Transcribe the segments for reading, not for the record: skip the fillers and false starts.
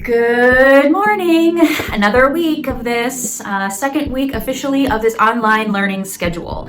Good morning! Another week of this, second week officially of this online learning schedule.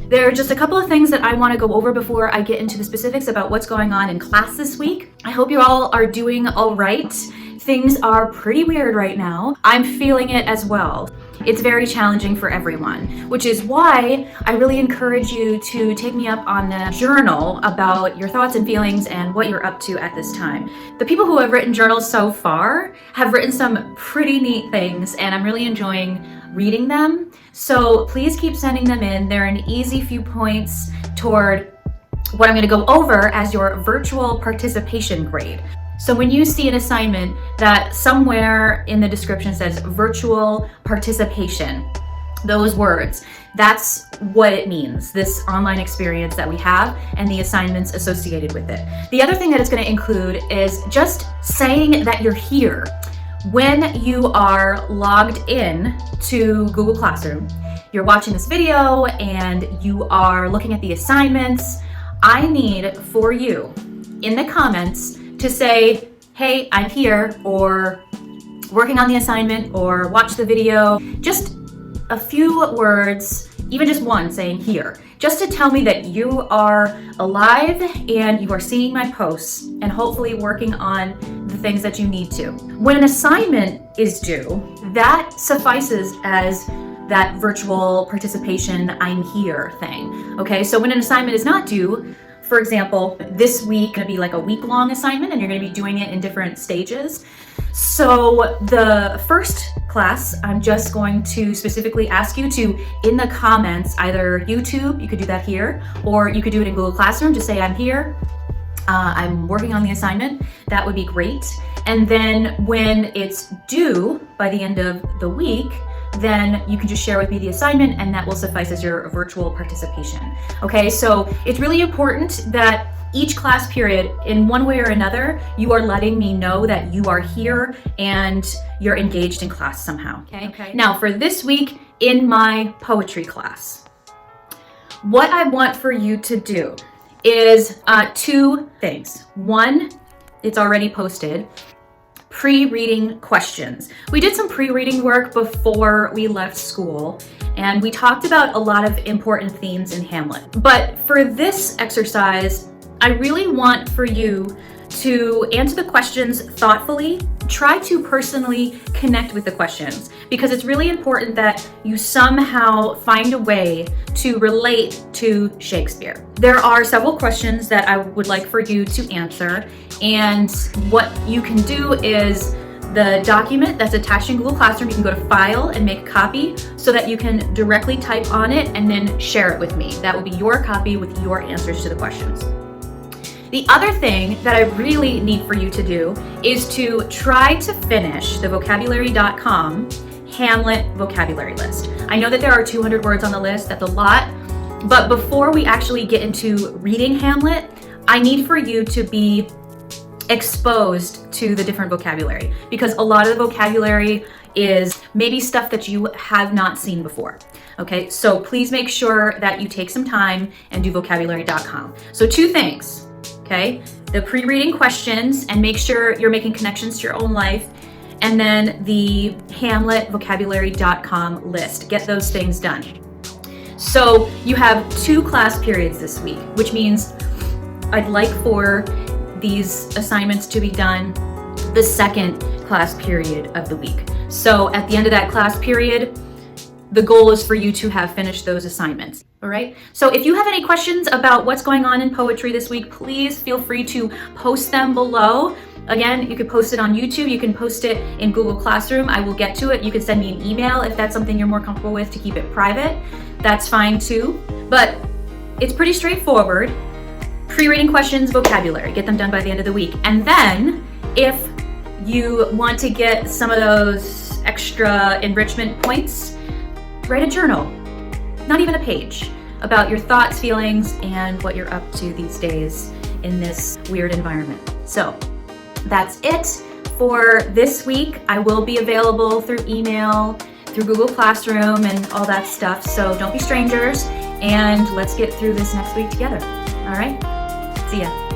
There are just a couple of things that I want to go over before I get into the specifics about what's going on in class this week. I hope you all are doing all right. Things are pretty weird right now. I'm feeling it as well. It's very challenging for everyone, which is why I really encourage you to take me up on the journal about your thoughts and feelings and what you're up to at this time. The people who have written journals so far have written some pretty neat things, and I'm really enjoying reading them. So please keep sending them in. They're an easy few points toward what I'm going to go over as your virtual participation grade. So when you see an assignment that somewhere in the description says virtual participation, those words, that's what it means, this online experience that we have and the assignments associated with it. The other thing that it's going to include is just saying that you're here. When you are logged in to Google Classroom, you're watching this video and you are looking at the assignments, I need for you in the comments to say, hey, I'm here, or working on the assignment, or watch the video. Just a few words, even just one saying here, just to tell me that you are alive and you are seeing my posts and hopefully working on the things that you need to. When an assignment is due, that suffices as that virtual participation, I'm here thing. Okay, so when an assignment is not due, for example, this week gonna be like a week-long assignment and you're gonna be doing it in different stages. So the first class, I'm just going to specifically ask you to, in the comments, either YouTube, you could do that here, or you could do it in Google Classroom, just say I'm here, I'm working on the assignment. That would be great. And then when it's due by the end of the week, then you can just share with me the assignment and that will suffice as your virtual participation. Okay, so it's really important that each class period, in one way or another, you are letting me know that you are here and you're engaged in class somehow. Okay. Now for this week in my poetry class, what I want for you to do is two things. One, it's already posted, pre-reading questions. We did some pre-reading work before we left school, and we talked about a lot of important themes in Hamlet. But for this exercise, I really want for you to answer the questions thoughtfully. Try to personally connect with the questions, because it's really important that you somehow find a way to relate to Shakespeare. There are several questions that I would like for you to answer, and what you can do is the document that's attached in Google Classroom, you can go to File and make a copy so that you can directly type on it and then share it with me. That will be your copy with your answers to the questions. The other thing that I really need for you to do is to try to finish the vocabulary.com Hamlet vocabulary list. I know that there are 200 words on the list, that's a lot, but before we actually get into reading Hamlet, I need for you to be exposed to the different vocabulary, because a lot of the vocabulary is maybe stuff that you have not seen before. Okay, so please make sure that you take some time and do vocabulary.com. So two things. Okay, the pre-reading questions, and make sure you're making connections to your own life, and then the Hamlet vocabulary.com list. Get those things done. So you have 2 class periods this week, which means I'd like for these assignments to be done the second class period of the week. So at the end of that class period, the goal is for you to have finished those assignments. All right. So if you have any questions about what's going on in poetry this week, please feel free to post them below. Again, you can post it on YouTube. You can post it in Google Classroom. I will get to it. You can send me an email if that's something you're more comfortable with to keep it private. That's fine too. But it's pretty straightforward. Pre-reading questions, vocabulary. Get them done by the end of the week. And then if you want to get some of those extra enrichment points, write a journal, not even a page, about your thoughts, feelings, and what you're up to these days in this weird environment. So that's it for this week. I will be available through email, through Google Classroom, and all that stuff. So don't be strangers, and let's get through this next week together. All right? See ya.